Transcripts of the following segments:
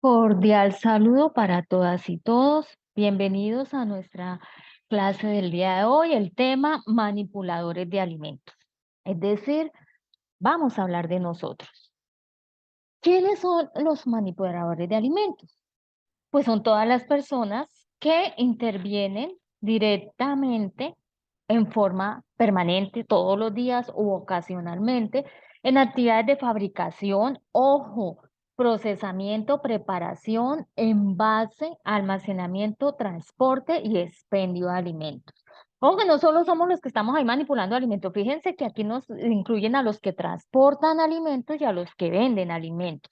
Cordial saludo para todas y todos. Bienvenidos a nuestra clase del día de hoy, el tema manipuladores de alimentos. Es decir, vamos a hablar de nosotros. ¿Quiénes son los manipuladores de alimentos? Pues son todas las personas que intervienen directamente en forma permanente, todos los días u ocasionalmente, en actividades de fabricación, ojo, procesamiento, preparación, envase, almacenamiento, transporte y expendio de alimentos. Ojo que no solo somos los que estamos ahí manipulando alimentos, fíjense que aquí nos incluyen a los que transportan alimentos y a los que venden alimentos.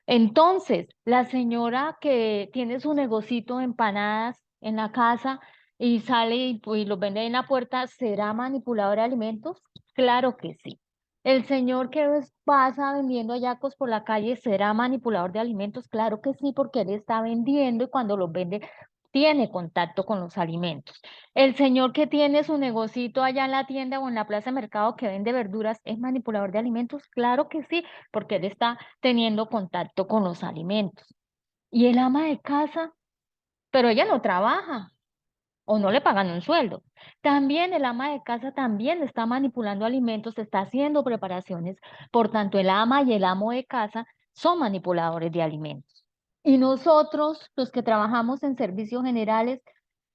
Entonces, la señora que tiene su negocito de empanadas en la casa y sale y los vende en la puerta, ¿será manipulador de alimentos? Claro que sí. El señor que pasa vendiendo hallacos por la calle, ¿será manipulador de alimentos? Claro que sí, porque él está vendiendo y cuando los vende tiene contacto con los alimentos. El señor que tiene su negocito allá en la tienda o en la plaza de mercado que vende verduras, ¿es manipulador de alimentos? Claro que sí, porque él está teniendo contacto con los alimentos. Y el ama de casa, pero ella no trabaja o no le pagan un sueldo. También el ama de casa también está manipulando alimentos, está haciendo preparaciones. Por tanto, el ama y el amo de casa son manipuladores de alimentos. Y nosotros, los que trabajamos en servicios generales,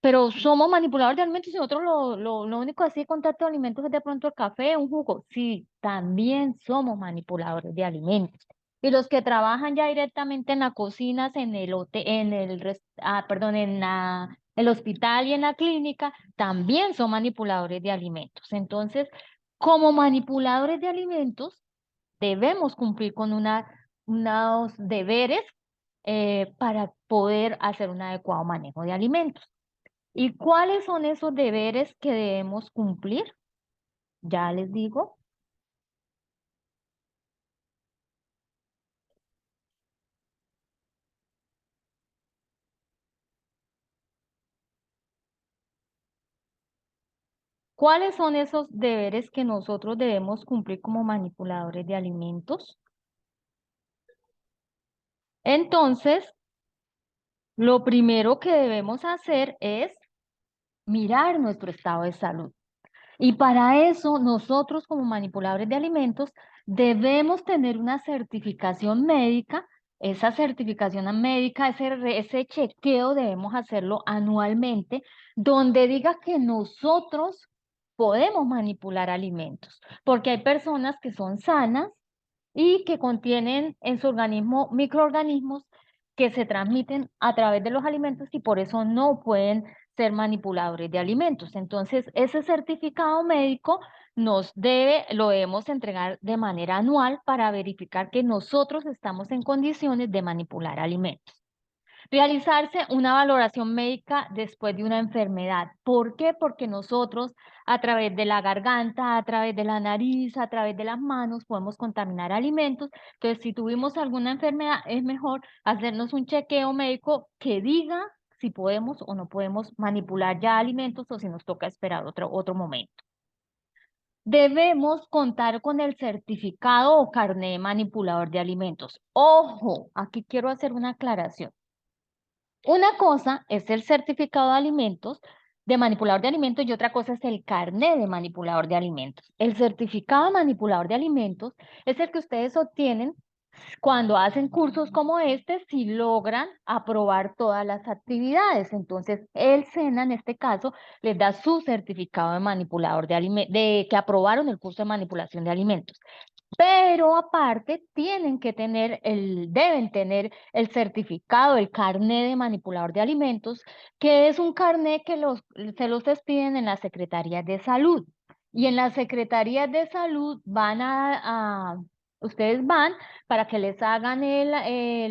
pero somos manipuladores de alimentos y nosotros lo único así contacto de alimentos es de pronto el café, un jugo. Sí, también somos manipuladores de alimentos. Y los que trabajan ya directamente en las cocinas, en el perdón, el hospital y en la clínica, también son manipuladores de alimentos. Entonces, como manipuladores de alimentos, debemos cumplir con unos deberes para poder hacer un adecuado manejo de alimentos. ¿Y cuáles son esos deberes que debemos cumplir? Ya les digo. ¿Cuáles son esos deberes que nosotros debemos cumplir como manipuladores de alimentos? Entonces, lo primero que debemos hacer es mirar nuestro estado de salud. Y para eso, nosotros como manipuladores de alimentos debemos tener una certificación médica. Esa certificación médica, ese chequeo debemos hacerlo anualmente, donde diga que nosotros podemos manipular alimentos, porque hay personas que son sanas y que contienen en su organismo microorganismos que se transmiten a través de los alimentos y por eso no pueden ser manipuladores de alimentos. Entonces, ese certificado médico lo debemos entregar de manera anual para verificar que nosotros estamos en condiciones de manipular alimentos. Realizarse una valoración médica después de una enfermedad. ¿Por qué? Porque nosotros a través de la garganta, a través de la nariz, a través de las manos podemos contaminar alimentos. Entonces, si tuvimos alguna enfermedad, es mejor hacernos un chequeo médico que diga si podemos o no podemos manipular ya alimentos o si nos toca esperar otro momento. Debemos contar con el certificado o carné de manipulador de alimentos. Ojo, aquí quiero hacer una aclaración. Una cosa es el certificado de alimentos, de manipulador de alimentos, y otra cosa es el carnet de manipulador de alimentos. El certificado de manipulador de alimentos es el que ustedes obtienen cuando hacen cursos como este, si logran aprobar todas las actividades. Entonces, el SENA, en este caso, les da su certificado de manipulador de alimentos, de que aprobaron el curso de manipulación de alimentos. Pero aparte deben tener el certificado, el carnet de manipulador de alimentos, que es un carnet que se los expiden en las secretarías de salud. Y en las secretarías de salud ustedes van para que les hagan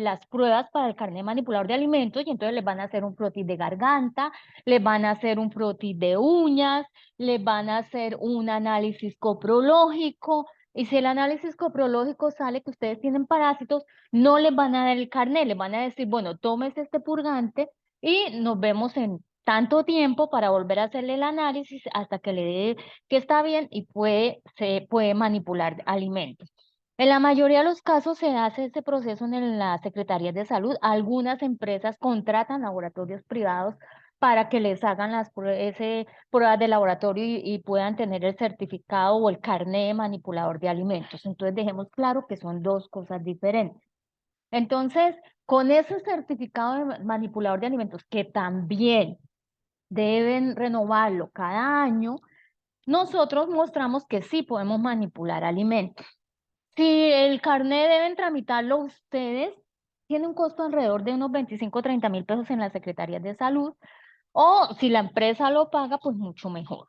las pruebas para el carnet manipulador de alimentos y entonces les van a hacer un frotis de garganta, les van a hacer un frotis de uñas, les van a hacer un análisis coprológico y si el análisis coprológico sale que ustedes tienen parásitos, no les van a dar el carnet, les van a decir, bueno, tómese este purgante y nos vemos en tanto tiempo para volver a hacerle el análisis hasta que le dé que está bien y se puede manipular alimentos. En la mayoría de los casos se hace ese proceso en las secretarías de salud. Algunas empresas contratan laboratorios privados para que les hagan pruebas de laboratorio y puedan tener el certificado o el carné de manipulador de alimentos. Entonces dejemos claro que son dos cosas diferentes. Entonces, con ese certificado de manipulador de alimentos, que también deben renovarlo cada año, nosotros mostramos que sí podemos manipular alimentos. Si el carnet deben tramitarlo ustedes, tiene un costo alrededor de unos 25 o 30 mil pesos en las secretarías de salud, o si la empresa lo paga, pues mucho mejor.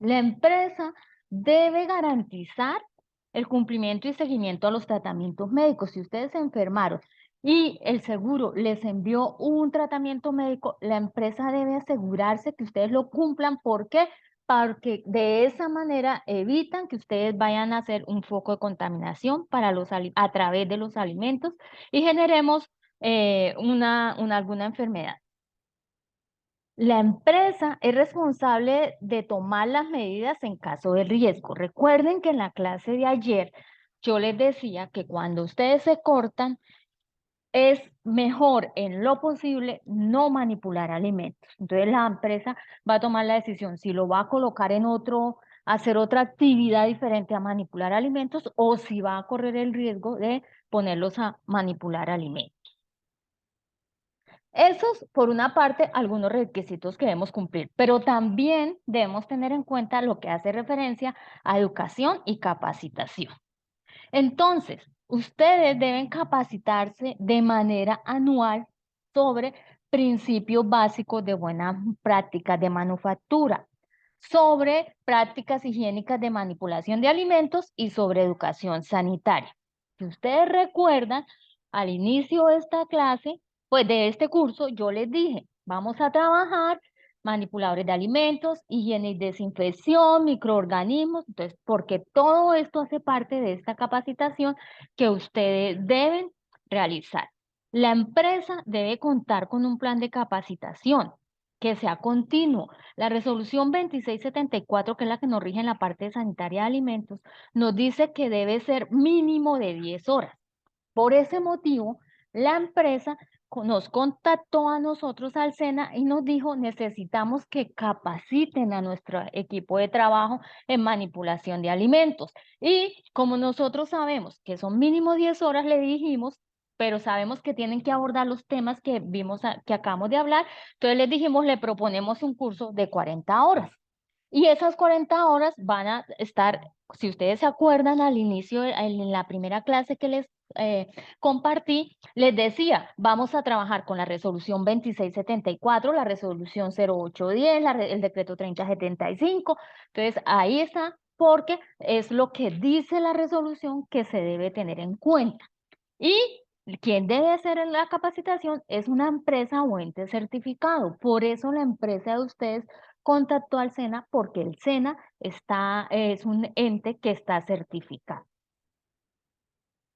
La empresa debe garantizar el cumplimiento y seguimiento a los tratamientos médicos. Si ustedes se enfermaron y el seguro les envió un tratamiento médico, la empresa debe asegurarse que ustedes lo cumplan. ¿Por qué? Porque de esa manera evitan que ustedes vayan a hacer un foco de contaminación a través de los alimentos y generemos alguna enfermedad. La empresa es responsable de tomar las medidas en caso de riesgo. Recuerden que en la clase de ayer yo les decía que cuando ustedes se cortan, es mejor en lo posible no manipular alimentos. Entonces la empresa va a tomar la decisión si lo va a colocar hacer otra actividad diferente a manipular alimentos o si va a correr el riesgo de ponerlos a manipular alimentos. Esos, por una parte, algunos requisitos que debemos cumplir, pero también debemos tener en cuenta lo que hace referencia a educación y capacitación. Entonces, ustedes deben capacitarse de manera anual sobre principios básicos de buenas prácticas de manufactura, sobre prácticas higiénicas de manipulación de alimentos y sobre educación sanitaria. Si ustedes recuerdan, al inicio de esta clase, pues de este curso, yo les dije, vamos a trabajar manipuladores de alimentos, higiene y desinfección, microorganismos, entonces, porque todo esto hace parte de esta capacitación que ustedes deben realizar. La empresa debe contar con un plan de capacitación que sea continuo. La resolución 2674, que es la que nos rige en la parte sanitaria de alimentos, nos dice que debe ser mínimo de 10 horas. Por ese motivo, la empresa nos contactó a nosotros al SENA y nos dijo, necesitamos que capaciten a nuestro equipo de trabajo en manipulación de alimentos. Y como nosotros sabemos que son mínimo 10 horas, le dijimos, pero sabemos que tienen que abordar los temas que que acabamos de hablar, entonces les dijimos, le proponemos un curso de 40 horas. Y esas 40 horas van a estar, si ustedes se acuerdan al inicio, en la primera clase que les compartí, les decía, vamos a trabajar con la resolución 2674, la resolución 0810, el decreto 3075. Entonces, ahí está, porque es lo que dice la resolución que se debe tener en cuenta. Y quien debe hacer la capacitación es una empresa o ente certificado. Por eso la empresa de ustedes contactó al SENA, porque el SENA es un ente que está certificado.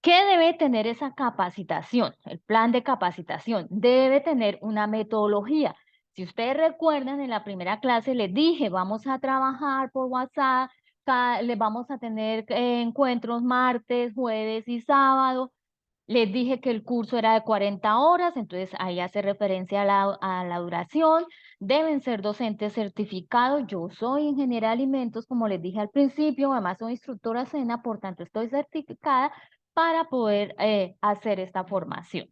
¿Qué debe tener esa capacitación? El plan de capacitación debe tener una metodología. Si ustedes recuerdan, en la primera clase les dije, vamos a trabajar por WhatsApp, les vamos a tener encuentros martes, jueves y sábado. Les dije que el curso era de 40 horas, entonces ahí hace referencia a la duración. Deben ser docentes certificados. Yo soy ingeniera de alimentos, como les dije al principio, además soy instructora SENA, por tanto estoy certificada para poder hacer esta formación.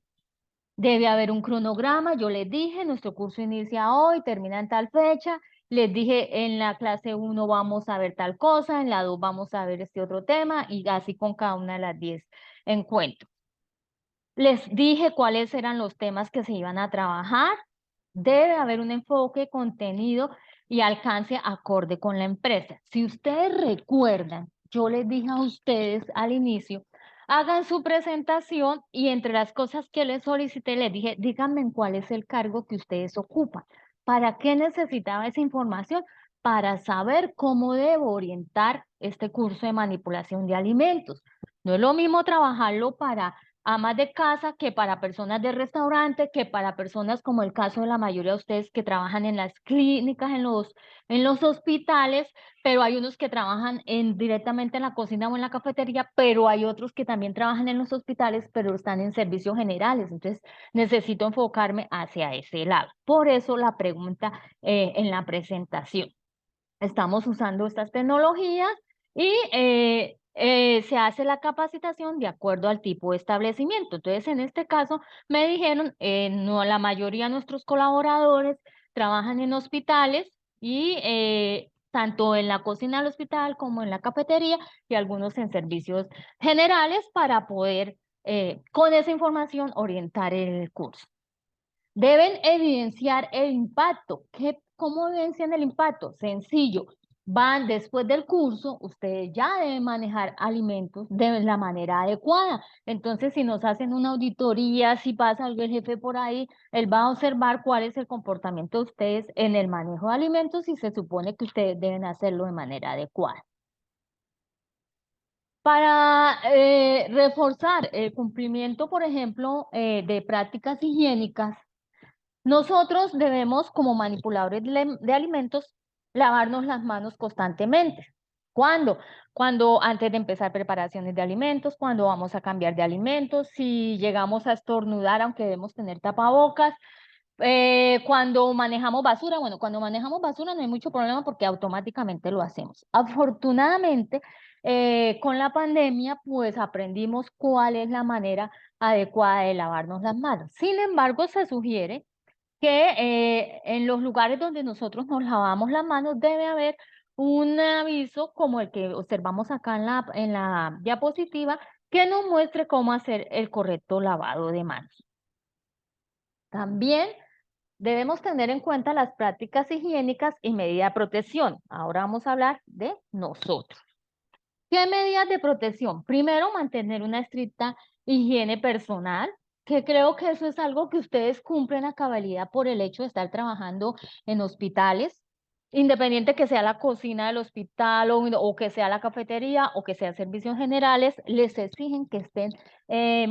Debe haber un cronograma, yo les dije, nuestro curso inicia hoy, termina en tal fecha. Les dije, en la clase 1 vamos a ver tal cosa, en la 2 vamos a ver este otro tema, y así con cada una de las 10 encuentros. Les dije cuáles eran los temas que se iban a trabajar. Debe haber un enfoque, contenido y alcance acorde con la empresa. Si ustedes recuerdan, yo les dije a ustedes al inicio, hagan su presentación y entre las cosas que les solicité, les dije, díganme en cuál es el cargo que ustedes ocupan. ¿Para qué necesitaba esa información? Para saber cómo debo orientar este curso de manipulación de alimentos. No es lo mismo trabajarlo para amas de casa, que para personas de restaurante, que para personas como el caso de la mayoría de ustedes que trabajan en las clínicas, en los hospitales, pero hay unos que trabajan directamente en la cocina o en la cafetería, pero hay otros que también trabajan en los hospitales, pero están en servicios generales. Entonces, necesito enfocarme hacia ese lado. Por eso la pregunta en la presentación. Estamos usando estas tecnologías y se hace la capacitación de acuerdo al tipo de establecimiento. Entonces, en este caso, me dijeron, no, la mayoría de nuestros colaboradores trabajan en hospitales y tanto en la cocina del hospital como en la cafetería y algunos en servicios generales para poder, con esa información, orientar el curso. Deben evidenciar el impacto. ¿Cómo evidencian el impacto? Sencillo. Van después del curso, ustedes ya deben manejar alimentos de la manera adecuada. Entonces, si nos hacen una auditoría, si pasa algo el jefe por ahí, él va a observar cuál es el comportamiento de ustedes en el manejo de alimentos y se supone que ustedes deben hacerlo de manera adecuada. Para reforzar el cumplimiento, por ejemplo, de prácticas higiénicas, nosotros debemos, como manipuladores de alimentos, lavarnos las manos constantemente. ¿Cuándo? Cuando antes de empezar preparaciones de alimentos, cuando vamos a cambiar de alimentos, si llegamos a estornudar, aunque debemos tener tapabocas, cuando manejamos basura, bueno, cuando manejamos basura no hay mucho problema porque automáticamente lo hacemos. Afortunadamente, con la pandemia, pues aprendimos cuál es la manera adecuada de lavarnos las manos. Sin embargo, se sugiere que en los lugares donde nosotros nos lavamos las manos debe haber un aviso como el que observamos acá en la diapositiva que nos muestre cómo hacer el correcto lavado de manos. También debemos tener en cuenta las prácticas higiénicas y medidas de protección. Ahora vamos a hablar de nosotros. ¿Qué medidas de protección? Primero, mantener una estricta higiene personal, que creo que eso es algo que ustedes cumplen a cabalidad por el hecho de estar trabajando en hospitales, independiente que sea la cocina del hospital o que sea la cafetería o que sea servicios generales, les exigen que estén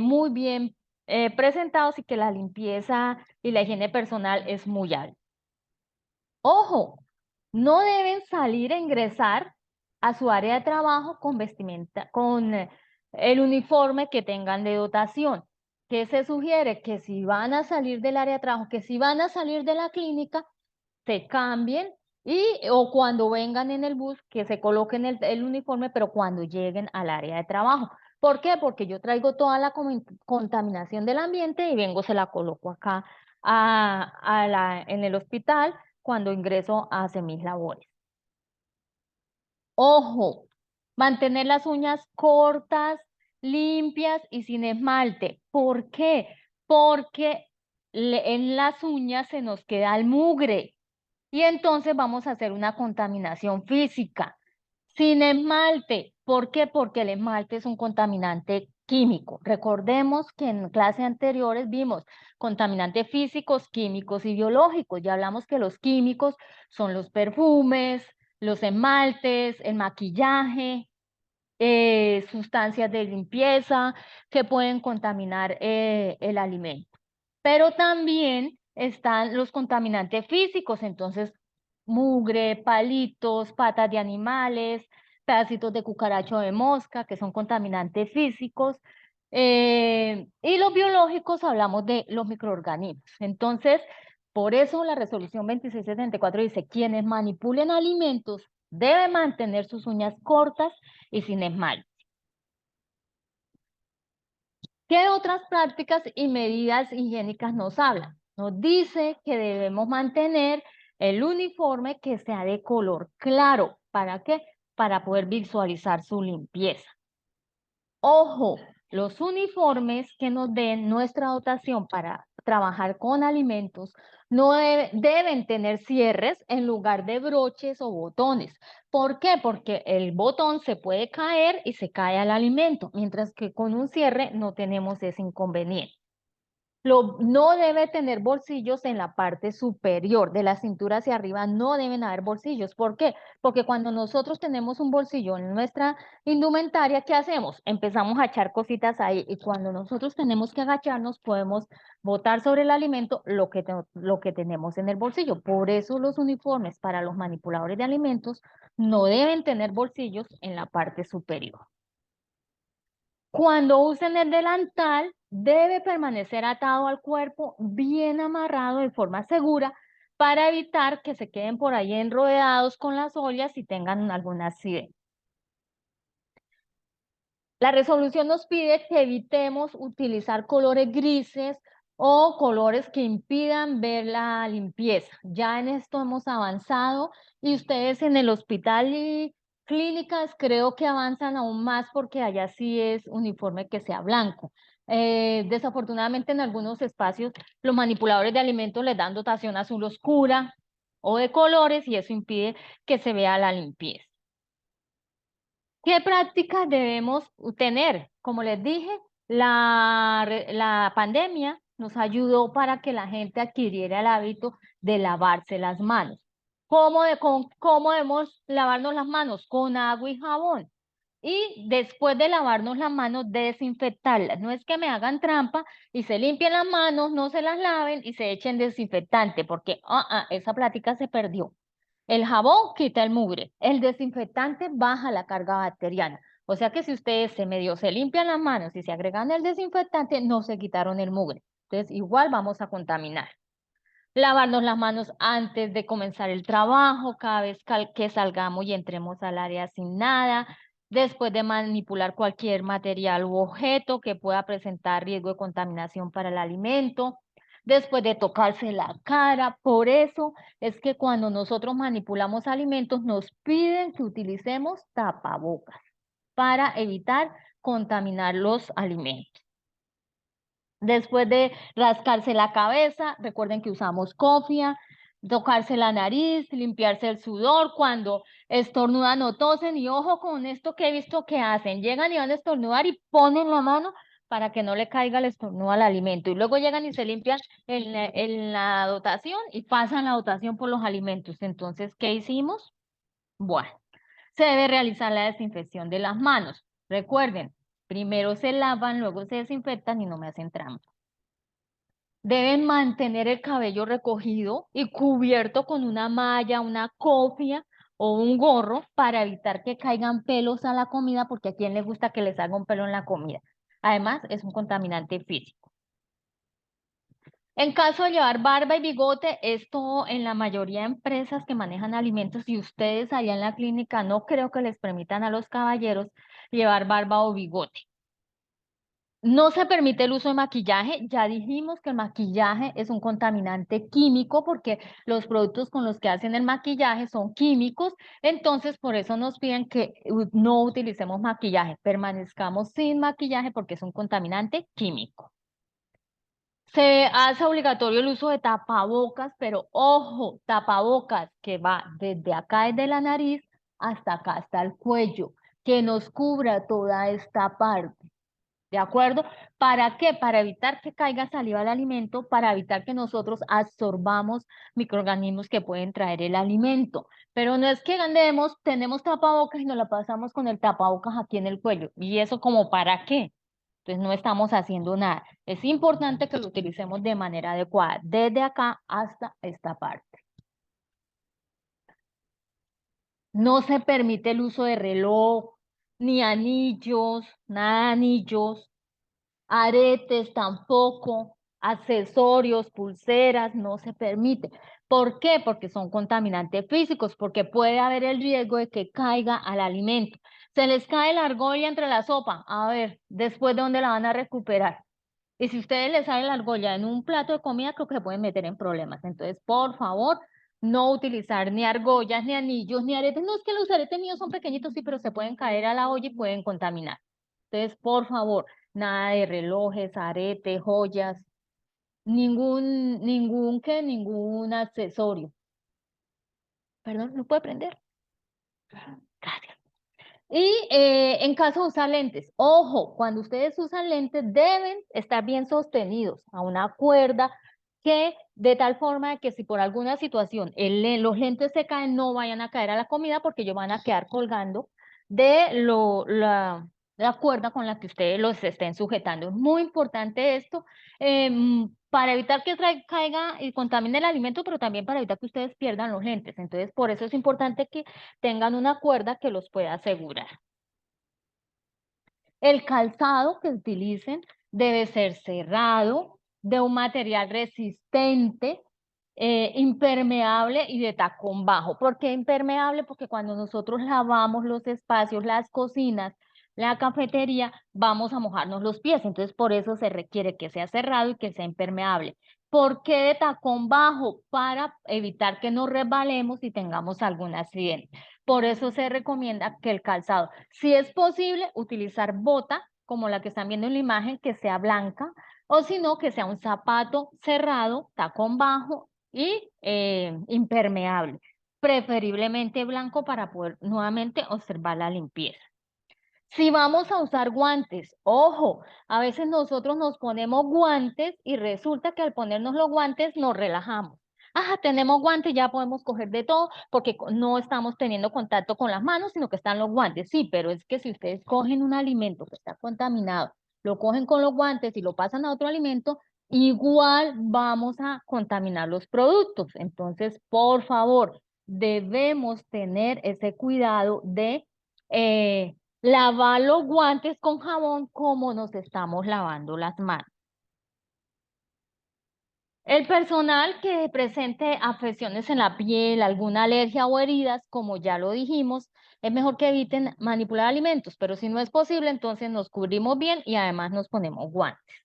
muy bien presentados y que la limpieza y la higiene personal es muy alta. Ojo, no deben salir e ingresar a su área de trabajo con vestimenta, con el uniforme que tengan de dotación. ¿Qué se sugiere? Que si van a salir del área de trabajo, que si van a salir de la clínica, se cambien y o cuando vengan en el bus, que se coloquen el uniforme, pero cuando lleguen al área de trabajo. ¿Por qué? Porque yo traigo toda la contaminación del ambiente y vengo, se la coloco acá en el hospital cuando ingreso a hacer mis labores. Ojo, mantener las uñas cortas, limpias y sin esmalte. ¿Por qué? Porque en las uñas se nos queda el mugre y entonces vamos a hacer una contaminación física. Sin esmalte. ¿Por qué? Porque el esmalte es un contaminante químico. Recordemos que en clases anteriores vimos contaminantes físicos, químicos y biológicos. Ya hablamos que los químicos son los perfumes, los esmaltes, el maquillaje, sustancias de limpieza que pueden contaminar el alimento. Pero también están los contaminantes físicos, entonces mugre, palitos, patas de animales, pedacitos de cucaracho de mosca, que son contaminantes físicos. Y los biológicos hablamos de los microorganismos. Entonces, por eso la resolución 2674 dice, quienes manipulen alimentos deben mantener sus uñas cortas y sin esmalte. ¿Qué otras prácticas y medidas higiénicas nos hablan? Nos dice que debemos mantener el uniforme que sea de color claro. ¿Para qué? Para poder visualizar su limpieza. Ojo, los uniformes que nos den nuestra dotación para trabajar con alimentos no deben tener cierres en lugar de broches o botones. ¿Por qué? Porque el botón se puede caer y se cae al alimento, mientras que con un cierre no tenemos ese inconveniente. No debe tener bolsillos en la parte superior, de la cintura hacia arriba no deben haber bolsillos. ¿Por qué? Porque cuando nosotros tenemos un bolsillo en nuestra indumentaria, ¿qué hacemos? Empezamos a echar cositas ahí y cuando nosotros tenemos que agacharnos, podemos botar sobre el alimento lo que tenemos en el bolsillo. Por eso los uniformes para los manipuladores de alimentos no deben tener bolsillos en la parte superior. Cuando usen el delantal, debe permanecer atado al cuerpo, bien amarrado de forma segura, para evitar que se queden por ahí enredados con las ollas y tengan algún accidente. La resolución nos pide que evitemos utilizar colores grises o colores que impidan ver la limpieza. Ya en esto hemos avanzado y ustedes en el hospital y clínicas creo que avanzan aún más porque allá sí es uniforme que sea blanco. Desafortunadamente en algunos espacios los manipuladores de alimentos les dan dotación azul oscura o de colores y eso impide que se vea la limpieza. ¿Qué prácticas debemos tener? Como les dije, la pandemia nos ayudó para que la gente adquiriera el hábito de lavarse las manos. ¿Cómo debemos lavarnos las manos? Con agua y jabón. Y después de lavarnos las manos, desinfectarlas. No es que me hagan trampa y se limpien las manos, no se las laven y se echen desinfectante, porque esa práctica se perdió. El jabón quita el mugre, el desinfectante baja la carga bacteriana. O sea que si ustedes se limpian las manos y se agregan el desinfectante, no se quitaron el mugre. Entonces, igual vamos a contaminar. Lavarnos las manos antes de comenzar el trabajo, cada vez que salgamos y entremos al área sin nada, después de manipular cualquier material u objeto que pueda presentar riesgo de contaminación para el alimento, después de tocarse la cara. Por eso es que cuando nosotros manipulamos alimentos nos piden que utilicemos tapabocas para evitar contaminar los alimentos. Después de rascarse la cabeza, recuerden que usamos cofia, tocarse la nariz, limpiarse el sudor, cuando estornudan o tosen, y ojo con esto que he visto que hacen, llegan y van a estornudar y ponen la mano para que no le caiga el estornudo al alimento, y luego llegan y se limpian en la dotación y pasan la dotación por los alimentos. Entonces, ¿qué hicimos? Bueno, se debe realizar la desinfección de las manos. Recuerden, primero se lavan, luego se desinfectan y no me hacen trampa. Deben mantener el cabello recogido y cubierto con una malla, una cofia o un gorro para evitar que caigan pelos a la comida, porque a quien le gusta que les salga un pelo en la comida. Además, es un contaminante físico. En caso de llevar barba y bigote, esto en la mayoría de empresas que manejan alimentos y ustedes allá en la clínica no creo que les permitan a los caballeros llevar barba o bigote. No se permite el uso de maquillaje. Ya dijimos que el maquillaje es un contaminante químico porque los productos con los que hacen el maquillaje son químicos. Entonces, por eso nos piden que no utilicemos maquillaje. Permanezcamos sin maquillaje porque es un contaminante químico. Se hace obligatorio el uso de tapabocas, pero ojo, tapabocas que va desde acá, desde la nariz, hasta acá, hasta el cuello, que nos cubra toda esta parte. ¿De acuerdo? ¿Para qué? Para evitar que caiga saliva al alimento, para evitar que nosotros absorbamos microorganismos que pueden traer el alimento. Pero no es que andemos, tenemos tapabocas y nos la pasamos con el tapabocas aquí en el cuello. ¿Y eso como para qué? Entonces no estamos haciendo nada. Es importante que lo utilicemos de manera adecuada, desde acá hasta esta parte. No se permite el uso de reloj, ni anillos, nada de anillos, aretes tampoco, accesorios, pulseras, no se permite. ¿Por qué? Porque son contaminantes físicos, porque puede haber el riesgo de que caiga al alimento. Se les cae la argolla entre la sopa, a ver, después de dónde la van a recuperar. Y si ustedes les sale la argolla en un plato de comida, creo que se pueden meter en problemas. Entonces, por favor, no utilizar ni argollas, ni anillos, ni aretes. No, es que los aretes míos son pequeñitos, sí, pero se pueden caer a la olla y pueden contaminar. Entonces, por favor, nada de relojes, aretes, joyas, ningún accesorio. Perdón, ¿no puede prender? Gracias. Y en caso de usar lentes, ojo, cuando ustedes usan lentes deben estar bien sostenidos a una cuerda que de tal forma que si por alguna situación los lentes se caen no vayan a caer a la comida porque ellos van a quedar colgando de la cuerda con la que ustedes los estén sujetando. Es muy importante esto para evitar que caiga y contamine el alimento, pero también para evitar que ustedes pierdan los lentes. Entonces, por eso es importante que tengan una cuerda que los pueda asegurar. El calzado que utilicen debe ser cerrado, de un material resistente, impermeable y de tacón bajo. ¿Por qué impermeable? Porque cuando nosotros lavamos los espacios, las cocinas, la cafetería, vamos a mojarnos los pies. Entonces, por eso se requiere que sea cerrado y que sea impermeable. ¿Por qué de tacón bajo? Para evitar que nos resbalemos y tengamos algún accidente. Por eso se recomienda que el calzado, si es posible, utilizar bota, como la que están viendo en la imagen, que sea blanca, o si no, que sea un zapato cerrado, tacón bajo y impermeable, preferiblemente blanco para poder nuevamente observar la limpieza. Si vamos a usar guantes, ojo, a veces nosotros nos ponemos guantes y resulta que al ponernos los guantes nos relajamos. Tenemos guantes, ya podemos coger de todo porque no estamos teniendo contacto con las manos, sino que están los guantes. Sí, pero es que si ustedes cogen un alimento que está contaminado, lo cogen con los guantes y lo pasan a otro alimento, igual vamos a contaminar los productos. Entonces, por favor, debemos tener ese cuidado de lavar los guantes con jabón como nos estamos lavando las manos. El personal que presente afecciones en la piel, alguna alergia o heridas, como ya lo dijimos, es mejor que eviten manipular alimentos, pero si no es posible, entonces nos cubrimos bien y además nos ponemos guantes.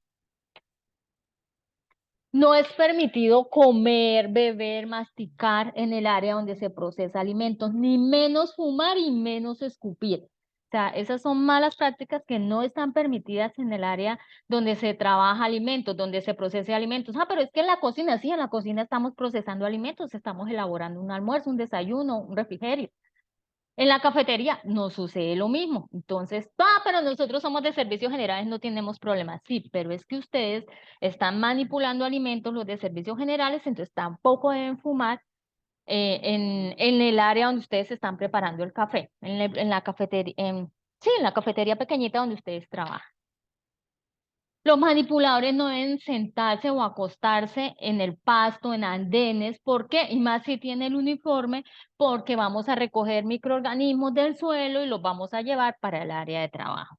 No es permitido comer, beber, masticar en el área donde se procesa alimentos, ni menos fumar y menos escupir. O sea, esas son malas prácticas que no están permitidas en el área donde se trabaja alimentos, donde se procesa alimentos. Pero es que en la cocina, sí, en la cocina estamos procesando alimentos, estamos elaborando un almuerzo, un desayuno, un refrigerio. En la cafetería no sucede lo mismo. Entonces, pero nosotros somos de servicios generales, no tenemos problemas. Sí, pero es que ustedes están manipulando alimentos, los de servicios generales, entonces tampoco deben fumar en el área donde ustedes están preparando el café, en la cafetería, sí, en la cafetería pequeñita donde ustedes trabajan. Los manipuladores no deben sentarse o acostarse en el pasto, en andenes, ¿por qué? Y más si tiene el uniforme, porque vamos a recoger microorganismos del suelo y los vamos a llevar para el área de trabajo.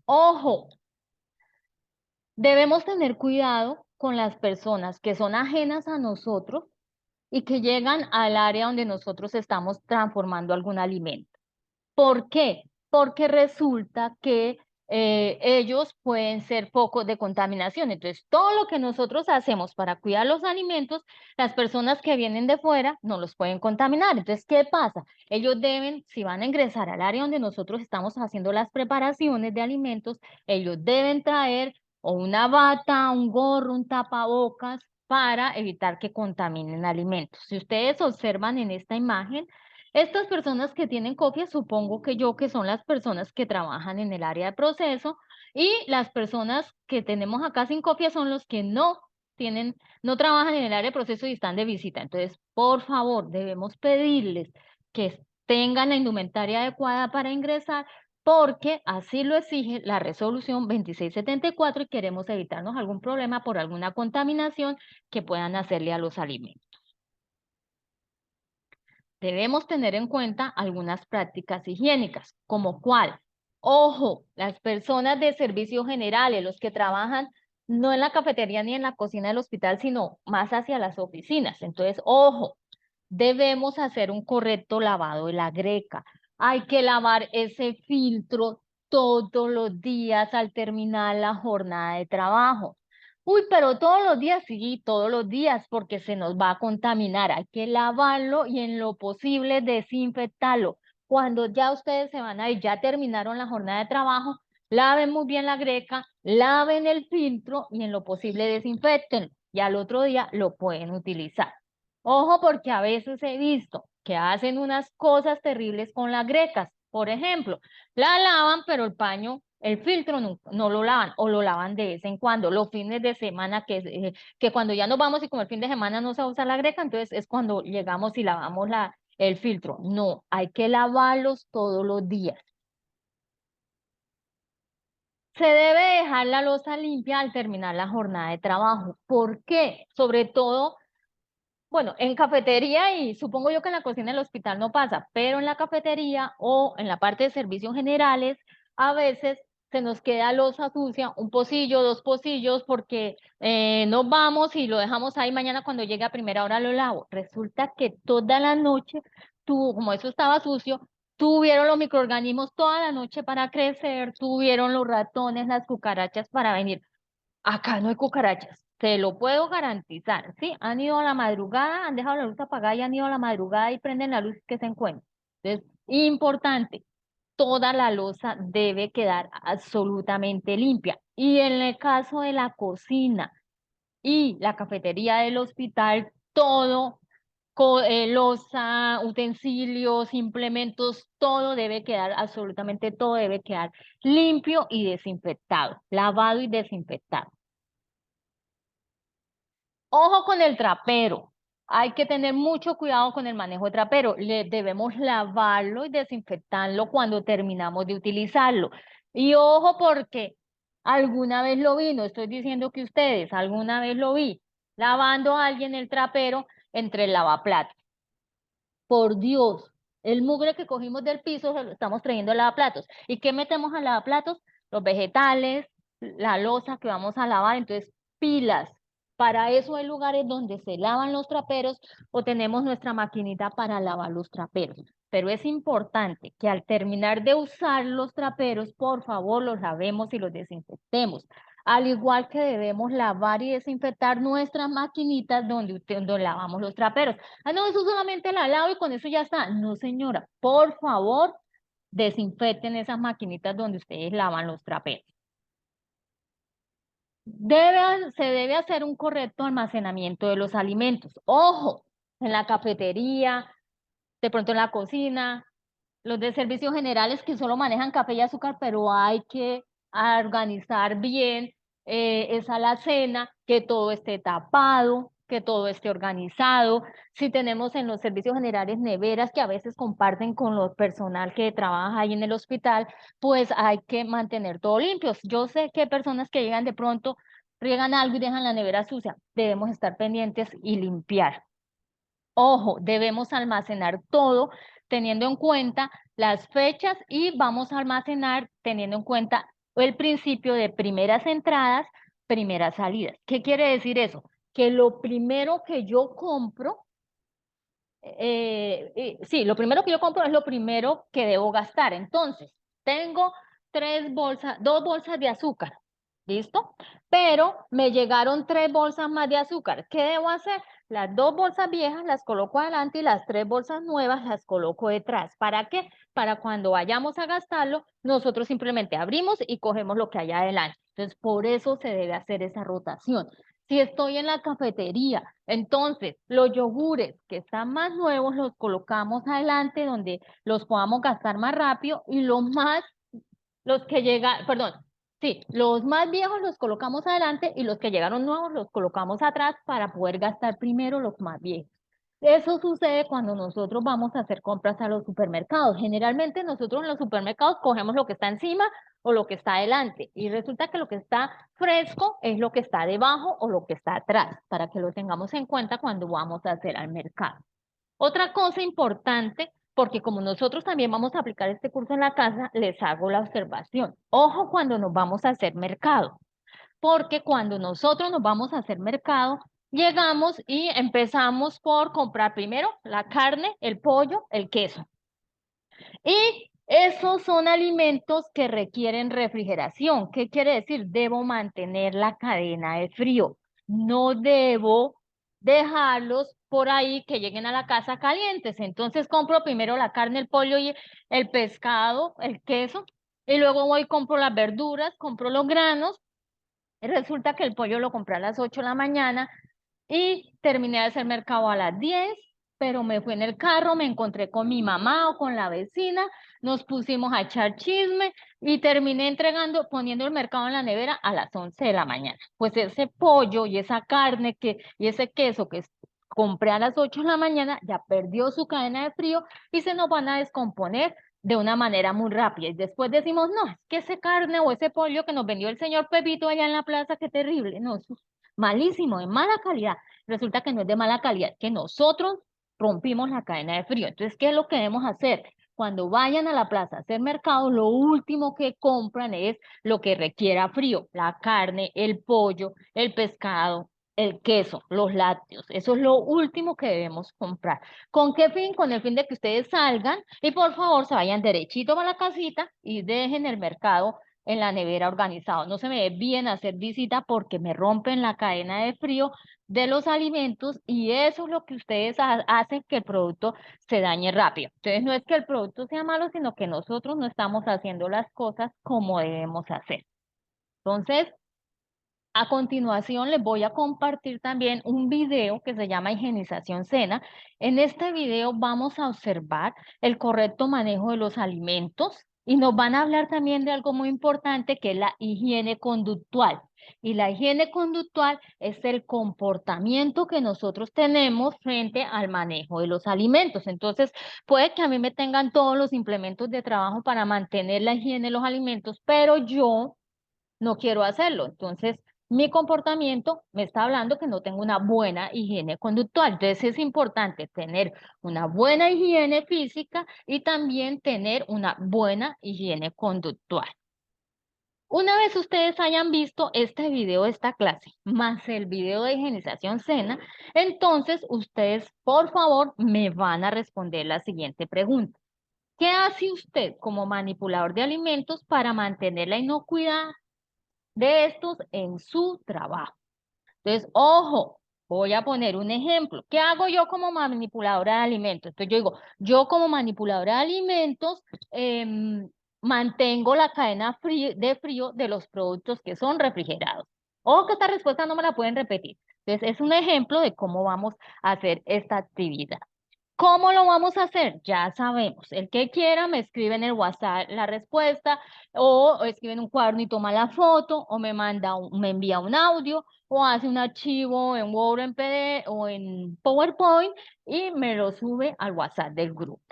Ojo, debemos tener cuidado con las personas que son ajenas a nosotros y que llegan al área donde nosotros estamos transformando algún alimento. ¿Por qué? Porque resulta que ellos pueden ser focos de contaminación. Entonces, todo lo que nosotros hacemos para cuidar los alimentos, las personas que vienen de fuera no los pueden contaminar. Entonces, ¿qué pasa? Ellos deben, si van a ingresar al área donde nosotros estamos haciendo las preparaciones de alimentos, ellos deben traer o una bata, un gorro, un tapabocas para evitar que contaminen alimentos. Si ustedes observan en esta imagen, estas personas que tienen copias, supongo que son las personas que trabajan en el área de proceso y las personas que tenemos acá sin copia son los que no trabajan en el área de proceso y están de visita. Entonces, por favor, debemos pedirles que tengan la indumentaria adecuada para ingresar porque así lo exige la resolución 2674 y queremos evitarnos algún problema por alguna contaminación que puedan hacerle a los alimentos. Debemos tener en cuenta algunas prácticas higiénicas, como cuál. Ojo, las personas de servicios generales, los que trabajan no en la cafetería ni en la cocina del hospital, sino más hacia las oficinas. Entonces, ojo, debemos hacer un correcto lavado de la greca. Hay que lavar ese filtro todos los días al terminar la jornada de trabajo. Uy, pero todos los días, sí, todos los días, porque se nos va a contaminar. Hay que lavarlo y en lo posible desinfectarlo. Cuando ya ustedes se van a ir, ya terminaron la jornada de trabajo, laven muy bien la greca, laven el filtro y en lo posible desinfecten. Y al otro día lo pueden utilizar. Ojo, porque a veces he visto que hacen unas cosas terribles con las grecas. Por ejemplo, la lavan, pero el paño, el filtro no lo lavan o lo lavan de vez en cuando, los fines de semana, que cuando ya nos vamos y como el fin de semana no se usa la greca, entonces es cuando llegamos y lavamos el filtro. No, hay que lavarlos todos los días. Se debe dejar la loza limpia al terminar la jornada de trabajo. ¿Por qué? Sobre todo, bueno, en cafetería y supongo yo que en la cocina del hospital no pasa, pero en la cafetería o en la parte de servicios generales, a veces se nos queda loza sucia, un pocillo, dos pocillos, porque nos vamos y lo dejamos ahí mañana cuando llegue a primera hora lo lavo. Resulta que toda la noche, como eso estaba sucio, tuvieron los microorganismos toda la noche para crecer, tuvieron los ratones, las cucarachas para venir. Acá no hay cucarachas, te lo puedo garantizar, ¿sí? Han ido a la madrugada, han dejado la luz apagada y han ido a la madrugada y prenden la luz que se encuentra. Entonces, importante, toda la loza debe quedar absolutamente limpia. Y en el caso de la cocina y la cafetería del hospital, todo, loza, utensilios, implementos, todo debe quedar, absolutamente todo debe quedar limpio y desinfectado, lavado y desinfectado. Ojo con el trapero. Hay que tener mucho cuidado con el manejo de trapero. Debemos lavarlo y desinfectarlo cuando terminamos de utilizarlo. Y ojo porque alguna vez lo vi, no estoy diciendo que ustedes, alguna vez lo vi, lavando a alguien el trapero entre el lavaplatos. Por Dios, el mugre que cogimos del piso se lo estamos trayendo al lavaplatos. ¿Y qué metemos al lavaplatos? Los vegetales, la loza que vamos a lavar, entonces pilas. Para eso hay lugares donde se lavan los traperos o tenemos nuestra maquinita para lavar los traperos. Pero es importante que al terminar de usar los traperos, por favor, los lavemos y los desinfectemos. Al igual que debemos lavar y desinfectar nuestras maquinitas donde lavamos los traperos. Ah, no, eso solamente la lavo y con eso ya está. No, señora, por favor, desinfecten esas maquinitas donde ustedes lavan los traperos. Se debe hacer un correcto almacenamiento de los alimentos. Ojo, en la cafetería, de pronto en la cocina, los de servicios generales que solo manejan café y azúcar, pero hay que organizar bien esa alacena, que todo esté tapado, que todo esté organizado. Si tenemos en los servicios generales neveras que a veces comparten con los personal que trabaja ahí en el hospital, pues hay que mantener todo limpio. Yo sé que hay personas que llegan de pronto, riegan algo y dejan la nevera sucia. Debemos estar pendientes y limpiar. Ojo, debemos almacenar todo teniendo en cuenta las fechas y vamos a almacenar teniendo en cuenta el principio de primeras entradas, primeras salidas. ¿Qué quiere decir eso? Que lo primero que yo compro, sí, lo primero que yo compro es lo primero que debo gastar. Entonces, tengo dos bolsas de azúcar, ¿listo? Pero me llegaron tres bolsas más de azúcar. ¿Qué debo hacer? Las dos bolsas viejas las coloco adelante y las tres bolsas nuevas las coloco detrás. ¿Para qué? Para cuando vayamos a gastarlo, nosotros simplemente abrimos y cogemos lo que hay adelante. Entonces, por eso se debe hacer esa rotación. Si estoy en la cafetería, entonces los yogures que están más nuevos los colocamos adelante donde los podamos gastar más rápido y los que llegan, perdón, sí, los más viejos los colocamos adelante y los que llegaron nuevos los colocamos atrás para poder gastar primero los más viejos. Eso sucede cuando nosotros vamos a hacer compras a los supermercados. Generalmente nosotros en los supermercados cogemos lo que está encima o lo que está adelante y resulta que lo que está fresco es lo que está debajo o lo que está atrás, para que lo tengamos en cuenta cuando vamos a hacer al mercado. Otra cosa importante, porque como nosotros también vamos a aplicar este curso en la casa, les hago la observación. Ojo cuando nos vamos a hacer mercado, porque cuando nosotros nos vamos a hacer mercado, llegamos y empezamos por comprar primero la carne, el pollo, el queso. Y esos son alimentos que requieren refrigeración. ¿Qué quiere decir? Debo mantener la cadena de frío. No debo dejarlos por ahí que lleguen a la casa calientes. Entonces compro primero la carne, el pollo y el pescado, el queso, y luego voy y compro las verduras, compro los granos. Y resulta que el pollo lo compré a las 8 de la mañana y terminé de hacer mercado a las 10, pero me fui en el carro, me encontré con mi mamá o con la vecina, nos pusimos a echar chisme y terminé poniendo el mercado en la nevera a las 11 de la mañana. Pues ese pollo y esa carne y ese queso que compré a las 8 de la mañana ya perdió su cadena de frío y se nos van a descomponer de una manera muy rápida. Y después decimos, no, es que ese carne o ese pollo que nos vendió el señor Pepito allá en la plaza, qué terrible. No, eso es malísimo, de mala calidad. Resulta que no es de mala calidad, que nosotros rompimos la cadena de frío. Entonces, ¿qué es lo que debemos hacer? Cuando vayan a la plaza a hacer mercado, lo último que compran es lo que requiera frío, la carne, el pollo, el pescado, el queso, los lácteos. Eso es lo último que debemos comprar. ¿Con qué fin? Con el fin de que ustedes salgan y por favor se vayan derechito a la casita y dejen el mercado en la nevera organizado. No se me ve bien hacer visita porque me rompen la cadena de frío de los alimentos y eso es lo que ustedes hacen que el producto se dañe rápido. Entonces no es que el producto sea malo, sino que nosotros no estamos haciendo las cosas como debemos hacer. Entonces, a continuación les voy a compartir también un video que se llama Higienización Cena. En este video vamos a observar el correcto manejo de los alimentos y nos van a hablar también de algo muy importante que es la higiene conductual. Y la higiene conductual es el comportamiento que nosotros tenemos frente al manejo de los alimentos. Entonces, puede que a mí me tengan todos los implementos de trabajo para mantener la higiene de los alimentos, pero yo no quiero hacerlo. Entonces, mi comportamiento me está hablando que no tengo una buena higiene conductual. Entonces, es importante tener una buena higiene física y también tener una buena higiene conductual. Una vez ustedes hayan visto este video de esta clase, más el video de higienización cena, entonces ustedes, por favor, me van a responder la siguiente pregunta. ¿Qué hace usted como manipulador de alimentos para mantener la inocuidad de estos en su trabajo? Entonces, ojo, voy a poner un ejemplo. ¿Qué hago yo como manipuladora de alimentos? Entonces, yo digo, yo como manipuladora de alimentos mantengo la cadena de frío de los productos que son refrigerados. Ojo que esta respuesta no me la pueden repetir. Entonces, es un ejemplo de cómo vamos a hacer esta actividad. ¿Cómo lo vamos a hacer? Ya sabemos. El que quiera me escribe en el WhatsApp la respuesta o escribe en un cuaderno y toma la foto o me envía un audio o hace un archivo en Word, en PDF o en PowerPoint y me lo sube al WhatsApp del grupo.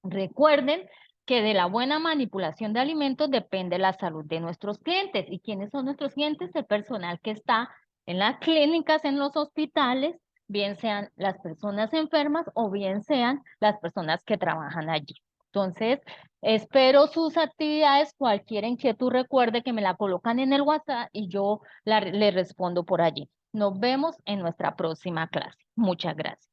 Recuerden que de la buena manipulación de alimentos depende la salud de nuestros clientes. ¿Y quiénes son nuestros clientes? El personal que está en las clínicas, en los hospitales, bien sean las personas enfermas o bien sean las personas que trabajan allí. Entonces, espero sus actividades. Cualquier inquietud, recuerde que me la colocan en el WhatsApp y yo le respondo por allí. Nos vemos en nuestra próxima clase. Muchas gracias.